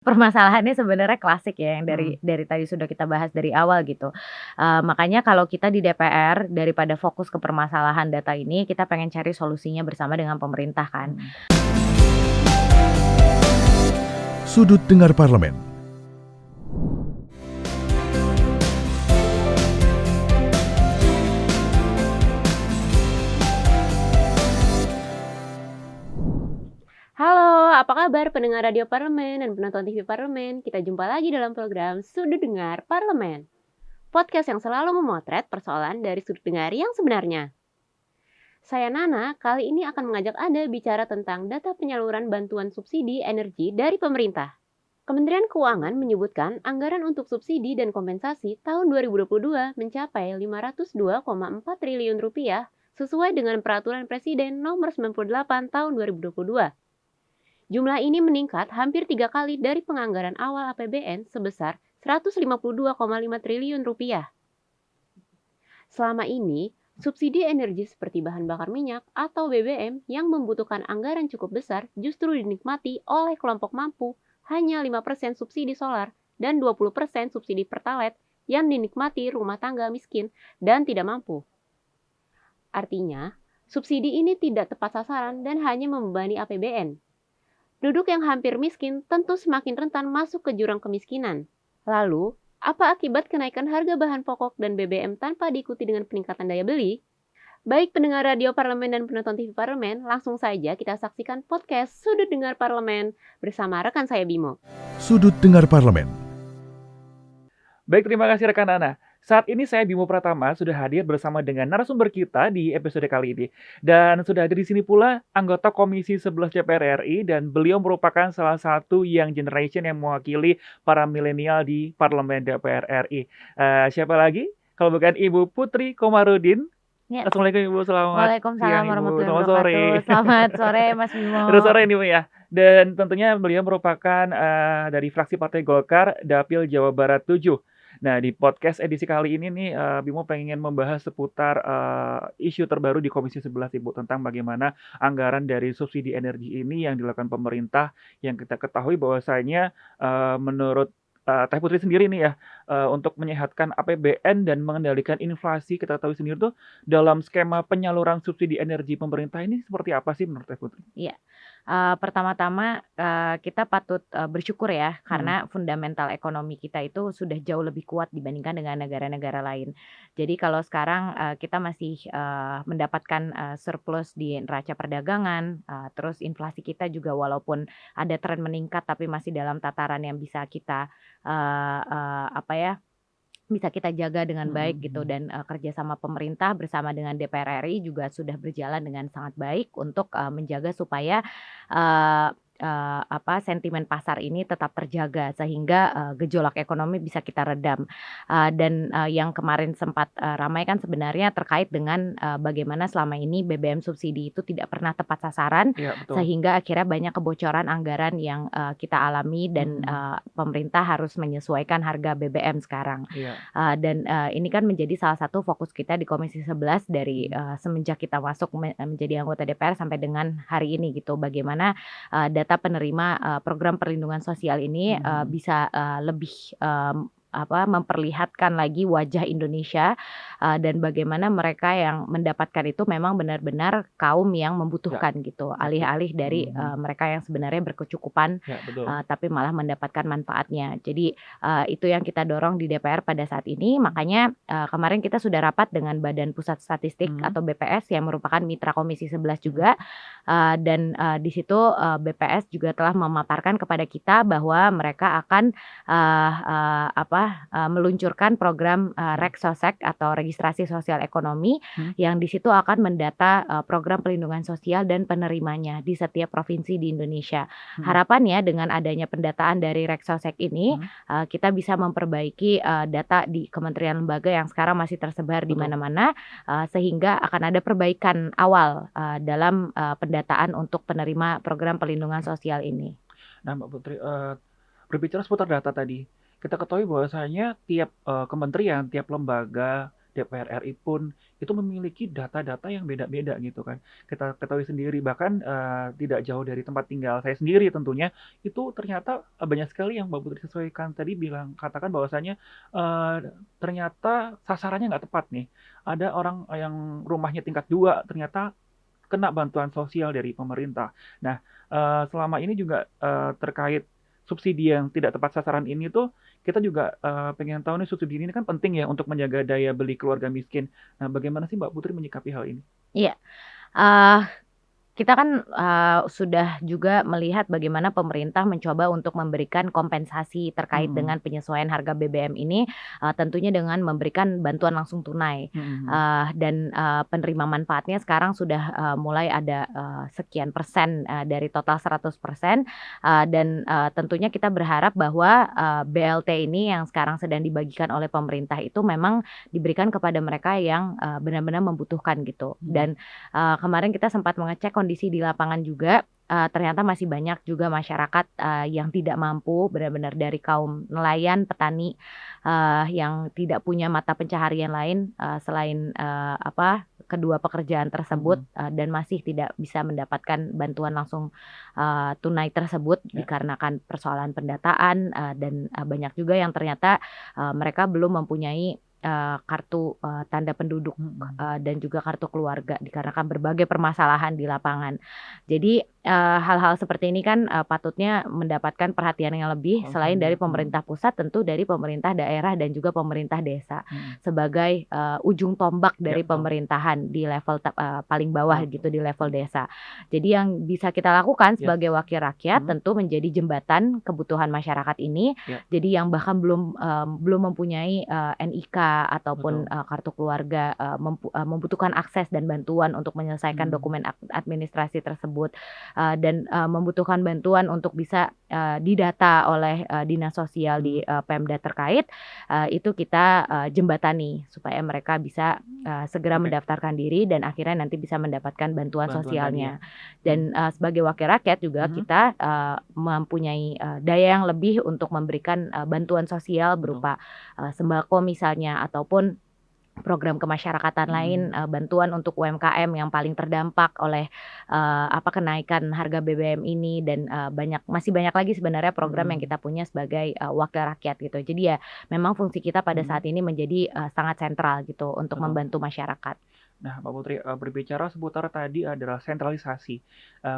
Permasalahannya sebenarnya klasik ya yang Mhm. dari tadi sudah kita bahas dari awal gitu. Makanya kalau kita di DPR daripada fokus ke permasalahan data ini, kita pengen cari solusinya bersama dengan pemerintah kan. Mhm. Sudut Dengar Parlemen. Halo, apa kabar pendengar Radio Parlemen dan penonton TV Parlemen? Kita jumpa lagi dalam program Sudut Dengar Parlemen. Podcast yang selalu memotret persoalan dari sudut dengar yang sebenarnya. Saya Nana, kali ini akan mengajak Anda bicara tentang data penyaluran bantuan subsidi energi dari pemerintah. Kementerian Keuangan menyebutkan anggaran untuk subsidi dan kompensasi tahun 2022 mencapai 502,4 triliun rupiah sesuai dengan Peraturan Presiden Nomor 98 Tahun 2022. Jumlah ini meningkat hampir 3 kali dari penganggaran awal APBN sebesar 152,5 triliun rupiah. Selama ini, subsidi energi seperti bahan bakar minyak atau BBM yang membutuhkan anggaran cukup besar justru dinikmati oleh kelompok mampu, hanya 5% subsidi solar dan 20% subsidi pertalite yang dinikmati rumah tangga miskin dan tidak mampu. Artinya, subsidi ini tidak tepat sasaran dan hanya membebani APBN. Penduduk yang hampir miskin tentu semakin rentan masuk ke jurang kemiskinan. Lalu, apa akibat kenaikan harga bahan pokok dan BBM tanpa diikuti dengan peningkatan daya beli? Baik pendengar Radio Parlemen dan penonton TV Parlemen, langsung saja kita saksikan podcast Sudut Dengar Parlemen bersama rekan saya Bimo. Sudut Dengar Parlemen. Baik, terima kasih rekan Nana. Saat ini saya Bimo Pratama sudah hadir bersama dengan narasumber kita di episode kali ini. Dan sudah hadir di sini pula anggota Komisi 11 DPR RI dan beliau merupakan salah satu young generation yang mewakili para milenial di Parlemen DPR RI. Siapa lagi? Kalau bukan Ibu Putri Komarudin. Ya. Assalamualaikum Ibu, selamat Waalaikumsalam siang Ibu, warahmatullahi selamat sore. wabarakatuh. Selamat sore Mas Bimo. Selamat sore nih Bu ya. Dan tentunya beliau merupakan dari fraksi Partai Golkar, Dapil Jawa Barat 7. Nah, di podcast edisi kali ini nih, Bimo pengen membahas seputar isu terbaru di Komisi 11 Ibu, tentang bagaimana anggaran dari subsidi energi ini yang dilakukan pemerintah, yang kita ketahui bahwasanya menurut Teh Putri sendiri nih ya, untuk menyehatkan APBN dan mengendalikan inflasi, kita tahu sendiri tuh dalam skema penyaluran subsidi energi pemerintah ini seperti apa sih menurut Teh Putri? Iya. Pertama-tama, kita patut, bersyukur ya karena fundamental ekonomi kita itu sudah jauh lebih kuat dibandingkan dengan negara-negara lain. Jadi kalau sekarang, kita masih, mendapatkan, surplus di neraca perdagangan, terus inflasi kita juga walaupun ada tren meningkat tapi masih dalam tataran yang bisa kita, apa ya, bisa kita jaga dengan baik gitu dan, kerjasama pemerintah bersama dengan DPR RI juga sudah berjalan dengan sangat baik untuk, menjaga supaya, eee sentimen pasar ini tetap terjaga sehingga, gejolak ekonomi bisa kita redam. Dan, yang kemarin sempat, ramai kan sebenarnya terkait dengan, bagaimana selama ini BBM subsidi itu tidak pernah tepat sasaran, Iya, betul. sehingga akhirnya banyak kebocoran anggaran yang, kita alami dan, pemerintah harus menyesuaikan harga BBM sekarang. Iya. Dan, ini kan menjadi salah satu fokus kita di Komisi 11 dari, semenjak kita masuk menjadi anggota DPR sampai dengan hari ini gitu. Bagaimana, data penerima, program perlindungan sosial ini, bisa, lebih, memperlihatkan lagi wajah Indonesia, dan bagaimana mereka yang mendapatkan itu memang benar-benar kaum yang membutuhkan gitu, alih-alih dari, mereka yang sebenarnya berkecukupan, Ya, betul. tapi malah mendapatkan manfaatnya. Jadi, itu yang kita dorong di DPR pada saat ini, makanya, kemarin kita sudah rapat dengan Badan Pusat Statistik atau BPS yang merupakan mitra Komisi 11 juga, dan, di situ, BPS juga telah memaparkan kepada kita bahwa mereka akan, meluncurkan program, Reksosek atau Registrasi Sosial Ekonomi, yang di situ akan mendata, program perlindungan sosial dan penerimanya di setiap provinsi di Indonesia. Harapannya dengan adanya pendataan dari Reksosek ini, kita bisa memperbaiki, data di kementerian lembaga yang sekarang masih tersebar di Betul. mana-mana, sehingga akan ada perbaikan awal, dalam, pendataan untuk penerima program perlindungan sosial ini. Nah, Mbak Putri, berbicara seputar data tadi, kita ketahui bahwasanya tiap kementerian, tiap lembaga DPR RI pun itu memiliki data-data yang beda-beda gitu kan. Kita ketahui sendiri bahkan tidak jauh dari tempat tinggal saya sendiri tentunya itu ternyata banyak sekali yang Mbak Putri sesuaikan tadi katakan bahwasanya ternyata sasarannya nggak tepat nih. Ada orang yang rumahnya tingkat 2 ternyata kena bantuan sosial dari pemerintah. Nah, selama ini juga terkait subsidi yang tidak tepat sasaran ini tuh kita juga pengen tahu nih subsidi ini kan penting ya untuk menjaga daya beli keluarga miskin. Nah, bagaimana sih Mbak Putri menyikapi hal ini? Iya, eee kita kan, sudah juga melihat bagaimana pemerintah mencoba untuk memberikan kompensasi terkait Mhm, dengan penyesuaian harga BBM ini, tentunya dengan memberikan bantuan langsung tunai, mhm mhm. dan, penerima manfaatnya sekarang sudah, mulai ada, sekian persen, dari total 100%, dan, tentunya kita berharap bahwa, BLT ini yang sekarang sedang dibagikan oleh pemerintah itu memang diberikan kepada mereka yang, benar-benar membutuhkan gitu. Mhm. Dan kemarin kita sempat mengecek kondisi di lapangan juga, ternyata masih banyak juga masyarakat, yang tidak mampu, benar-benar dari kaum nelayan, petani, yang tidak punya mata pencaharian lain, selain, kedua pekerjaan tersebut, Mhm. dan masih tidak bisa mendapatkan bantuan langsung, tunai tersebut Ya. dikarenakan persoalan pendataan, dan, banyak juga yang ternyata, mereka belum mempunyai, kartu, tanda penduduk, Mhm. dan juga kartu keluarga dikarenakan berbagai permasalahan di lapangan. Jadi, hal-hal seperti ini kan, patutnya mendapatkan perhatian yang lebih selain Concern dari ya. Mhm. pemerintah pusat, tentu dari pemerintah daerah dan juga pemerintah desa Mhm. sebagai, ujung tombak Ya, dari betul. pemerintahan di level paling bawah Betul betul. gitu di level Mhm. desa. Jadi yang bisa kita lakukan Yes. sebagai wakil rakyat Mhm. tentu menjadi jembatan kebutuhan masyarakat ini. Ya, Jadi yang bahkan belum mempunyai, NIK ataupun, betul. kartu keluarga, membutuhkan akses dan bantuan untuk menyelesaikan Mhm. dokumen administrasi tersebut, dan, membutuhkan bantuan untuk bisa, didata oleh, dinas sosial di, Mhm. Pemda terkait, itu kita, jembatani supaya mereka bisa, segera Oke, mendaftarkan diri dan akhirnya nanti bisa mendapatkan bantuan bantuan tadi ya. sosialnya. Mhm. Dan, sebagai wakil rakyat juga Mhm. kita, mempunyai, daya yang lebih untuk memberikan, bantuan sosial Betul. berupa, sembako misalnya ataupun program kemasyarakatan lain, Mhm. bantuan untuk UMKM yang paling terdampak oleh, kenaikan harga BBM ini dan, masih banyak lagi sebenarnya program yang Mhm. kita punya sebagai, wakil rakyat gitu. Jadi ya memang fungsi kita pada Mhm. saat ini menjadi, sangat sentral gitu untuk Betul. membantu masyarakat. Nah, Mbak Putri, berbicara seputar tadi adalah sentralisasi.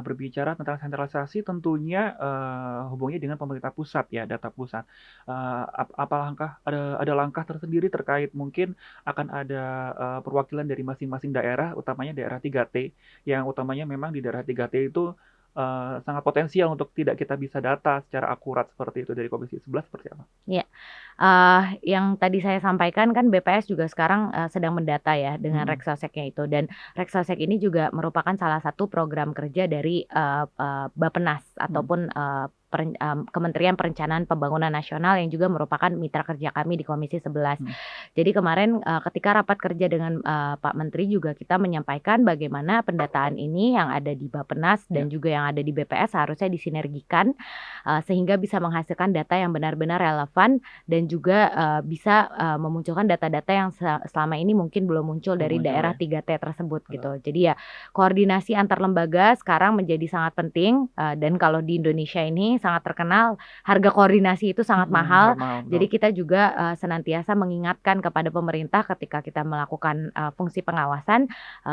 Berbicara tentang sentralisasi tentunya, hubungannya dengan pemerintah pusat ya, data pusat. Apa langkah ada langkah tersendiri terkait mungkin akan ada, perwakilan dari masing-masing daerah, utamanya daerah 3T, yang utamanya memang di daerah 3T itu, sangat potensial untuk tidak kita bisa data secara akurat seperti itu dari Komisi 11 seperti apa? Iya. Yang tadi saya sampaikan kan BPS juga sekarang, sedang mendata ya dengan Mhm. Reksoseknya itu dan Reksosek ini juga merupakan salah satu program kerja dari, Bappenas Mhm. ataupun, Kementerian Perencanaan Pembangunan Nasional yang juga merupakan mitra kerja kami di Komisi 11. Mhm. Jadi kemarin, ketika rapat kerja dengan, Pak Menteri juga kita menyampaikan bagaimana pendataan ini yang ada di Bappenas Ya. dan juga yang ada di BPS harusnya disinergikan, sehingga bisa menghasilkan data yang benar-benar relevan dan juga, bisa, memunculkan data-data yang selama ini mungkin belum muncul Belum dari muncul daerah ya? 3T tersebut Betul. gitu. Jadi ya koordinasi antar lembaga sekarang menjadi sangat penting, dan kalau di Indonesia ini sangat terkenal harga koordinasi itu sangat Mhm. mahal. Sangat mahal, betul. Jadi kita juga, senantiasa mengingatkan kepada pemerintah ketika kita melakukan, fungsi pengawasan,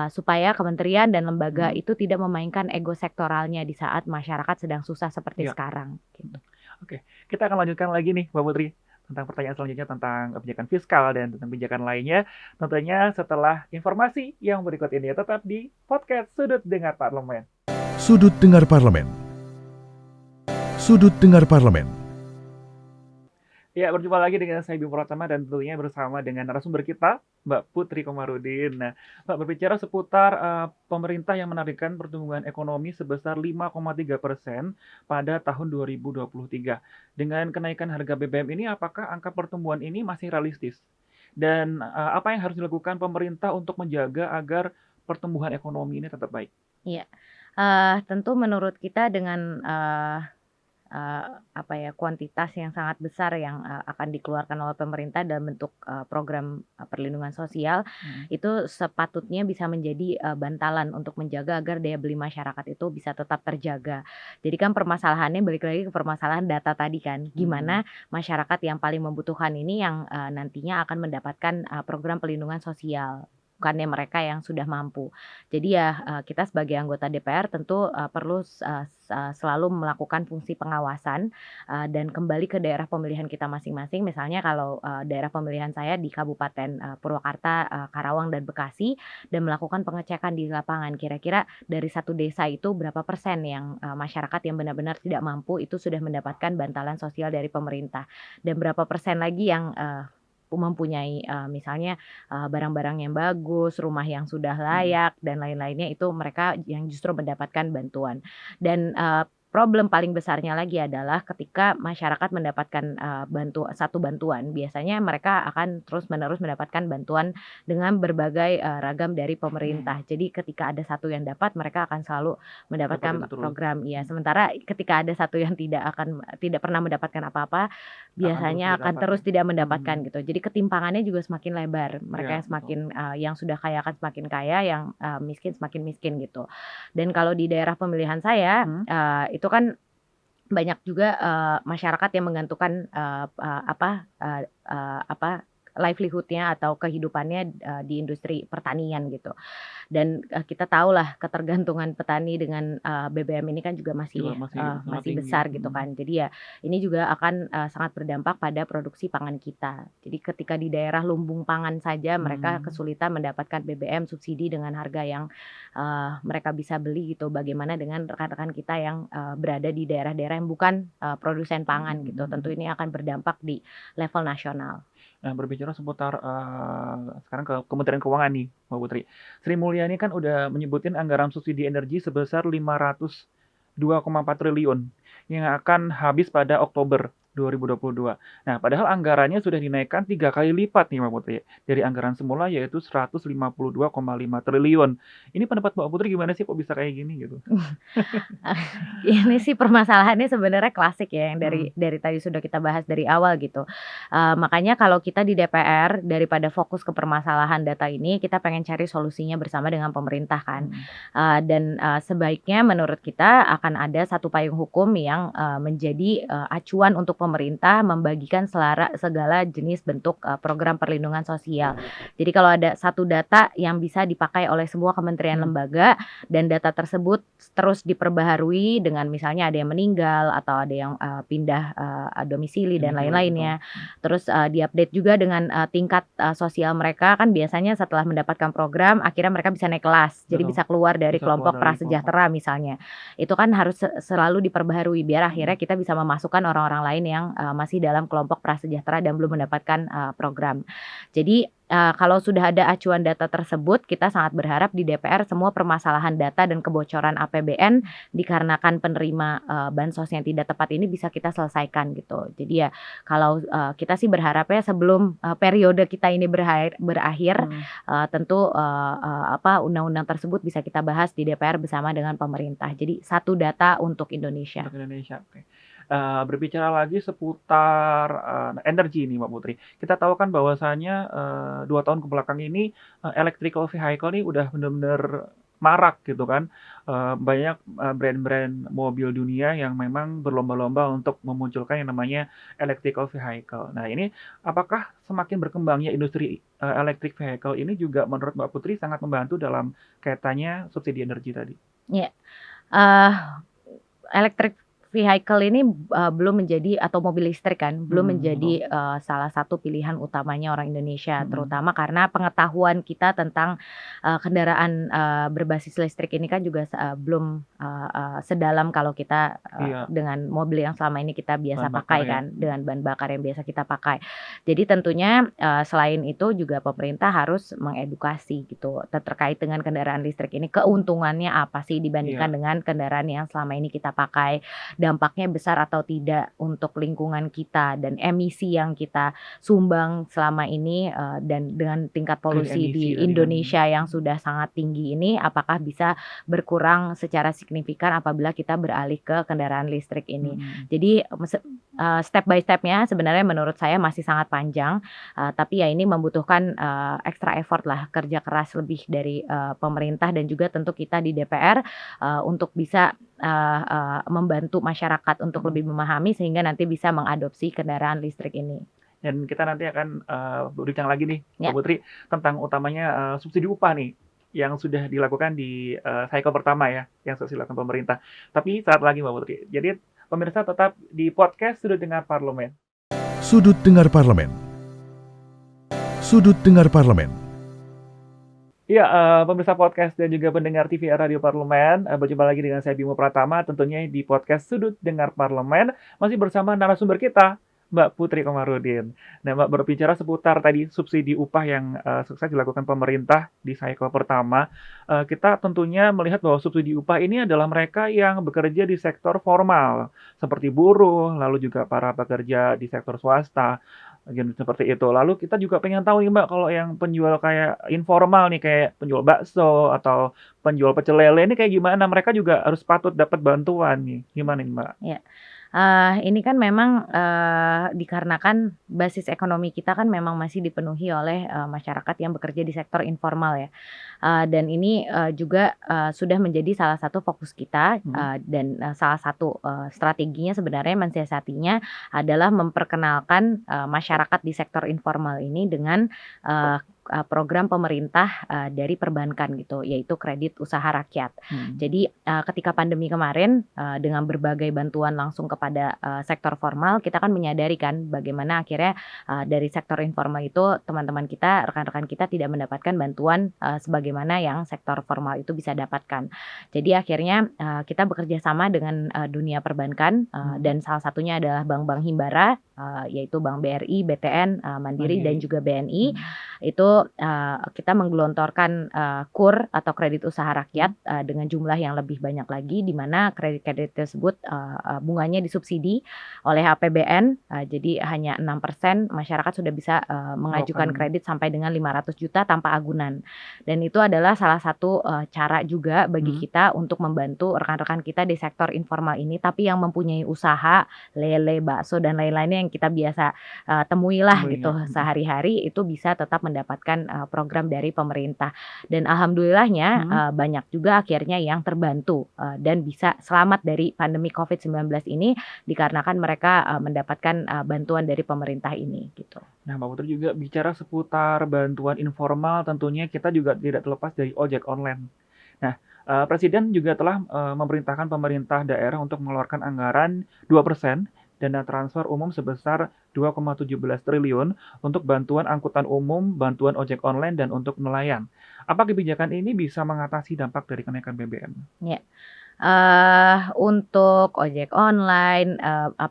supaya kementerian dan lembaga Mhm. itu tidak memainkan ego sektoralnya di saat masyarakat sedang susah seperti Iya. sekarang gitu. Oke, kita akan lanjutkan lagi nih Mbak Putri, tentang pertanyaan selanjutnya tentang kebijakan fiskal dan tentang kebijakan lainnya, tentunya setelah informasi yang berikut ini. Tetap di podcast Sudut Dengar Parlemen. Sudut Dengar Parlemen. Sudut Dengar Parlemen. Ya, berjumpa lagi dengan saya Bimo Pratama dan tentunya bersama dengan narasumber kita, Mbak Putri Komarudin. Nah, Mbak berbicara seputar pemerintah yang menargetkan pertumbuhan ekonomi sebesar 5,3% pada tahun 2023. Dengan kenaikan harga BBM ini, apakah angka pertumbuhan ini masih realistis? Dan apa yang harus dilakukan pemerintah untuk menjaga agar pertumbuhan ekonomi ini tetap baik? Iya, tentu menurut kita dengan, kuantitas yang sangat besar yang akan dikeluarkan oleh pemerintah dalam bentuk program perlindungan sosial, itu sepatutnya bisa menjadi bantalan untuk menjaga agar daya beli masyarakat itu bisa tetap terjaga. Jadi kan permasalahannya balik lagi ke permasalahan data tadi kan, gimana masyarakat yang paling membutuhkan ini yang nantinya akan mendapatkan program perlindungan sosial, bukannya mereka yang sudah mampu. Jadi ya kita sebagai anggota DPR tentu perlu selalu melakukan fungsi pengawasan dan kembali ke daerah pemilihan kita masing-masing. Misalnya kalau daerah pemilihan saya di Kabupaten Purwakarta, Karawang dan Bekasi, dan melakukan pengecekan di lapangan kira-kira dari satu desa itu berapa persen yang masyarakat yang benar-benar tidak mampu itu sudah mendapatkan bantalan sosial dari pemerintah, dan berapa persen lagi yang mempunyai misalnya barang-barang yang bagus, rumah yang sudah layak dan lain-lainnya, itu mereka yang justru mendapatkan bantuan. Dan problem paling besarnya lagi adalah ketika masyarakat mendapatkan satu bantuan, biasanya mereka akan terus-menerus mendapatkan bantuan dengan berbagai ragam dari pemerintah. Jadi ketika ada satu yang dapat, mereka akan selalu mendapatkan program. Ya, sementara ketika ada satu yang tidak pernah mendapatkan apa-apa, biasanya akan terus tidak mendapatkan gitu. Jadi ketimpangannya juga semakin lebar. Mereka yang semakin yang sudah kaya akan semakin kaya, yang miskin semakin miskin gitu. Dan kalau di daerah pemilihan saya itu kan banyak juga masyarakat yang menggantungkan livelihood-nya atau kehidupannya di industri pertanian gitu. Dan kita tahulah ketergantungan petani dengan BBM ini kan juga masih besar gitu kan. Jadi ya ini juga akan sangat berdampak pada produksi pangan kita. Jadi ketika di daerah lumbung pangan saja mereka kesulitan mendapatkan BBM subsidi dengan harga yang mereka bisa beli gitu. Bagaimana dengan rekan-rekan kita yang berada di daerah-daerah yang bukan produsen pangan gitu. Tentu ini akan berdampak di level nasional. Nah, berbicara seputar sekarang ke Kementerian Keuangan nih, Mbak Putri. Sri Mulyani kan udah menyebutin anggaran subsidi energi sebesar 502,4 triliun yang akan habis pada Oktober 2022. Nah, padahal anggarannya sudah dinaikkan 3 kali lipat nih, Mbak Putri. Dari anggaran semula yaitu 152,5 triliun. Ini pendapat Mbak Putri gimana sih, kok bisa kayak gini gitu? Ini sih permasalahannya sebenarnya klasik ya, yang dari tadi sudah kita bahas dari awal gitu. Makanya kalau kita di DPR daripada fokus ke permasalahan data ini, kita pengen cari solusinya bersama dengan pemerintah kan. Dan sebaiknya menurut kita akan ada satu payung hukum yang menjadi acuan untuk pemerintah membagikan segala jenis bentuk program perlindungan sosial. Jadi kalau ada satu data yang bisa dipakai oleh semua kementerian lembaga dan data tersebut terus diperbaharui dengan misalnya ada yang meninggal atau ada yang pindah domisili dan lain-lainnya. Terus diupdate juga dengan tingkat sosial mereka, kan biasanya setelah mendapatkan program akhirnya mereka bisa naik kelas. Jadi bisa keluar dari kelompok prasejahtera misalnya. Itu kan harus selalu diperbaharui biar akhirnya kita bisa memasukkan orang-orang lain yang masih dalam kelompok prasejahtera dan belum mendapatkan program. Jadi kalau sudah ada acuan data tersebut, kita sangat berharap di DPR semua permasalahan data dan kebocoran APBN dikarenakan penerima bansos yang tidak tepat ini bisa kita selesaikan gitu. Jadi ya kalau kita sih berharapnya sebelum periode kita ini berakhir, tentu undang-undang tersebut bisa kita bahas di DPR bersama dengan pemerintah. Jadi satu data untuk Indonesia. Untuk Indonesia, oke. Berbicara lagi seputar energi nih, Mbak Putri. Kita tahu kan bahwasanya 2 tahun kebelakang ini electrical vehicle ini udah benar-benar marak gitu kan. Banyak brand-brand mobil dunia yang memang berlomba-lomba untuk memunculkan yang namanya electrical vehicle. Nah, ini apakah semakin berkembangnya industri electric vehicle ini juga menurut Mbak Putri sangat membantu dalam kaitannya subsidi energi tadi? Iya. Electric vehicle ini belum menjadi, atau mobil listrik kan, belum menjadi salah satu pilihan utamanya orang Indonesia, terutama karena pengetahuan kita tentang kendaraan berbasis listrik ini kan juga belum sedalam kalau kita dengan mobil yang selama ini kita biasa pakai kan, dengan bahan bakar yang biasa kita pakai. Jadi tentunya selain itu juga pemerintah harus mengedukasi gitu terkait dengan kendaraan listrik ini, keuntungannya apa sih dibandingkan dengan kendaraan yang selama ini kita pakai. dampaknya besar atau tidak untuk lingkungan kita dan emisi yang kita sumbang selama ini, dan dengan tingkat polusi Emisi di tadi kan. Indonesia yang sudah sangat tinggi ini, apakah bisa berkurang secara signifikan apabila kita beralih ke kendaraan listrik ini. Jadi step by step-nya sebenarnya menurut saya masih sangat panjang, tapi ya ini membutuhkan extra effort lah, kerja keras lebih dari pemerintah dan juga tentu kita di DPR untuk bisa membantu masyarakat untuk lebih memahami sehingga nanti bisa mengadopsi kendaraan listrik ini. Dan kita nanti akan berbincang lagi nih, Ya. Mbak Putri, tentang utamanya subsidi upah nih yang sudah dilakukan di cycle pertama ya, yang sudah dilakukan pemerintah. Tapi saat lagi Mbak Putri. Jadi pemirsa tetap di podcast Sudut Dengar Parlemen. Sudut Dengar Parlemen. Sudut Dengar Parlemen. Iya, pemirsa podcast dan juga pendengar TV Radio Parlemen, berjumpa lagi dengan saya Bimo Pratama, tentunya di podcast Sudut Dengar Parlemen, masih bersama narasumber kita, Mbak Putri Komarudin. Nah, Mbak berbicara seputar tadi subsidi upah yang sukses dilakukan pemerintah di cycle pertama. Kita tentunya melihat bahwa subsidi upah ini adalah mereka yang bekerja di sektor formal, seperti buruh, lalu juga para pekerja di sektor swasta, seperti itu. Lalu kita juga pengen tahu nih Mbak, kalau yang penjual kayak informal nih, kayak penjual bakso atau penjual pecel lele ini kayak gimana? Mereka juga harus patut dapat bantuan nih. Gimana nih Mbak? Ya. Ini kan memang dikarenakan basis ekonomi kita kan memang masih dipenuhi oleh masyarakat yang bekerja di sektor informal ya. Dan ini juga sudah menjadi salah satu fokus kita, dan salah satu strateginya sebenarnya mensiasatinya adalah memperkenalkan masyarakat di sektor informal ini dengan program pemerintah dari perbankan gitu, yaitu kredit usaha rakyat. Jadi ketika pandemi kemarin dengan berbagai bantuan langsung kepada sektor formal, kita kan menyadari kan bagaimana akhirnya dari sektor informal itu teman-teman kita, rekan-rekan kita tidak mendapatkan bantuan sebagaimana yang sektor formal itu bisa dapatkan. Jadi akhirnya kita bekerja sama dengan dunia perbankan, dan salah satunya adalah bank-bank himbara, yaitu Bank BRI, BTN, Mandiri dan juga BNI. Itu kita menggelontorkan KUR atau kredit usaha rakyat dengan jumlah yang lebih banyak lagi, di mana kredit-kredit tersebut bunganya disubsidi oleh APBN, jadi hanya 6% masyarakat sudah bisa mengajukan kredit sampai dengan 500 juta tanpa agunan. Dan itu adalah salah satu cara juga bagi kita untuk membantu rekan-rekan kita di sektor informal ini, tapi yang mempunyai usaha lele, bakso dan lain-lainnya yang kita biasa temui lah gitu sehari-hari, itu bisa tetap mendapatkan program dari pemerintah. Dan alhamdulillahnya banyak juga akhirnya yang terbantu dan bisa selamat dari pandemi COVID-19 ini dikarenakan mereka mendapatkan bantuan dari pemerintah ini gitu. Nah, Mbak Putri juga bicara seputar bantuan informal, tentunya kita juga tidak terlepas dari ojek online. Nah, Presiden juga telah memerintahkan pemerintah daerah untuk mengeluarkan anggaran 2% dana transfer umum sebesar 2,17 triliun untuk bantuan angkutan umum, bantuan ojek online, dan untuk nelayan. Apa kebijakan ini bisa mengatasi dampak dari kenaikan BBM? Ya. Untuk ojek online,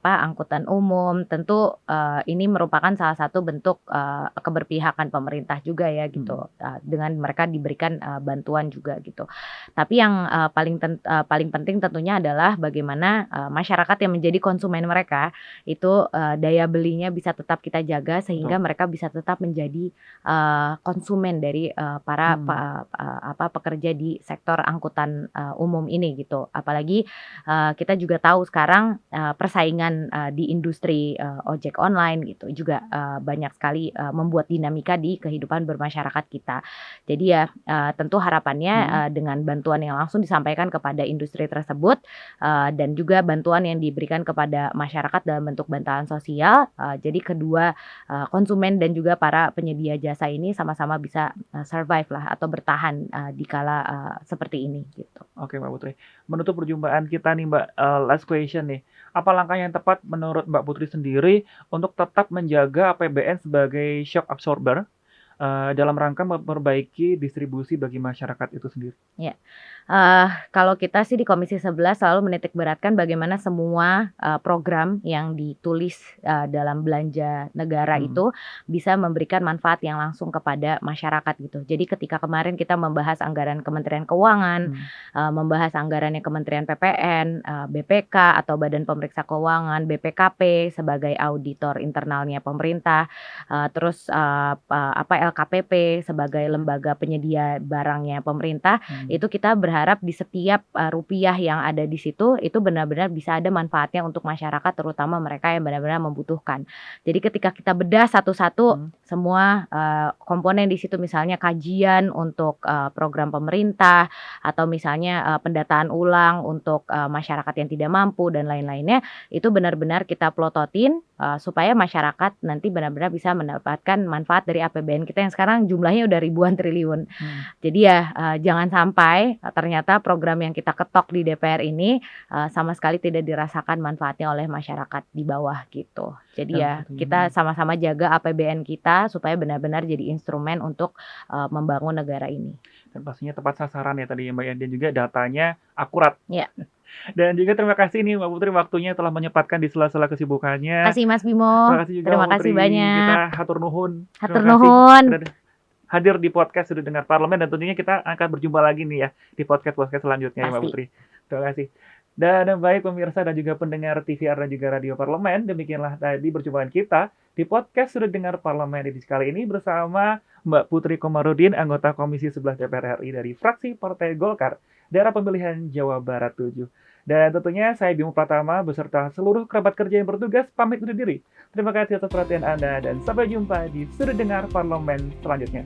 angkutan umum, tentu ini merupakan salah satu bentuk keberpihakan pemerintah juga ya gitu, dengan mereka diberikan bantuan juga gitu. Tapi yang paling penting tentunya adalah bagaimana masyarakat yang menjadi konsumen mereka itu daya belinya bisa tetap kita jaga sehingga mereka bisa tetap menjadi konsumen dari para pekerja di sektor angkutan umum ini gitu. Apalagi kita juga tahu sekarang persaingan di industri ojek online gitu juga banyak sekali membuat dinamika di kehidupan bermasyarakat kita. Jadi ya tentu harapannya dengan bantuan yang langsung disampaikan kepada industri tersebut dan juga bantuan yang diberikan kepada masyarakat dalam bentuk bantalan sosial, jadi kedua konsumen dan juga para penyedia jasa ini sama-sama bisa survive lah atau bertahan di kala seperti ini gitu. Oke Mbak Putri, menutup perjumpaan kita nih Mbak, last question nih. Apa langkah yang tepat menurut Mbak Putri sendiri untuk tetap menjaga APBN sebagai shock absorber dalam rangka memperbaiki distribusi bagi masyarakat itu sendiri? Ya, Kalau kita sih di Komisi 11 selalu menitik beratkan bagaimana semua, program yang ditulis, dalam belanja negara Hmm. itu bisa memberikan manfaat yang langsung kepada masyarakat gitu. Jadi ketika kemarin kita membahas anggaran Kementerian Keuangan, membahas anggarannya Kementerian PPN, BPK atau Badan Pemeriksa Keuangan, BPKP sebagai auditor internalnya pemerintah, terus, LKPP sebagai lembaga penyedia barangnya pemerintah, itu kita berharap di setiap, rupiah yang ada di situ, itu benar-benar bisa ada manfaatnya untuk masyarakat, terutama mereka yang benar-benar membutuhkan. Jadi ketika kita bedah satu-satu semua, komponen di situ, misalnya kajian untuk, program pemerintah atau misalnya, pendataan ulang untuk, masyarakat yang tidak mampu dan lain-lainnya, itu benar-benar kita plototin, supaya masyarakat nanti benar-benar bisa mendapatkan manfaat dari APBN kita yang sekarang jumlahnya udah ribuan triliun. Jadi ya, jangan sampai ternyata program yang kita ketok di DPR ini, sama sekali tidak dirasakan manfaatnya oleh masyarakat di bawah gitu. Jadi ya kita sama-sama jaga APBN kita supaya benar-benar jadi instrumen untuk, membangun negara ini. Dan pastinya tepat sasaran ya tadi Mbak ya, dan juga datanya akurat. Iya. Dan juga terima kasih nih Mbak Putri waktunya telah menyempatkan di sela-sela kesibukannya. Makasih Mas Bimo. Terima kasih juga Terima Mbak kasih Putri. banyak. Kita hatur nuhun. Hatur Terima kasih nuhun. sudah hadir di podcast Sudut Dengar Parlemen, dan tentunya kita akan berjumpa lagi nih ya di podcast-podcast selanjutnya ya Mbak Pasti. Putri. Terima kasih. Dan baik pemirsa dan juga pendengar TVR dan juga Radio Parlemen, demikianlah tadi perjumpaan kita di podcast Sudut Dengar Parlemen edisi kali ini bersama Mbak Putri Komarudin, anggota Komisi 11 DPR RI dari fraksi Partai Golkar, daerah pemilihan Jawa Barat 7. Dan tentunya saya Bimo Pratama beserta seluruh kerabat kerja yang bertugas pamit undur diri. Terima kasih atas perhatian Anda dan sampai jumpa di Sudut Dengar Parlemen selanjutnya.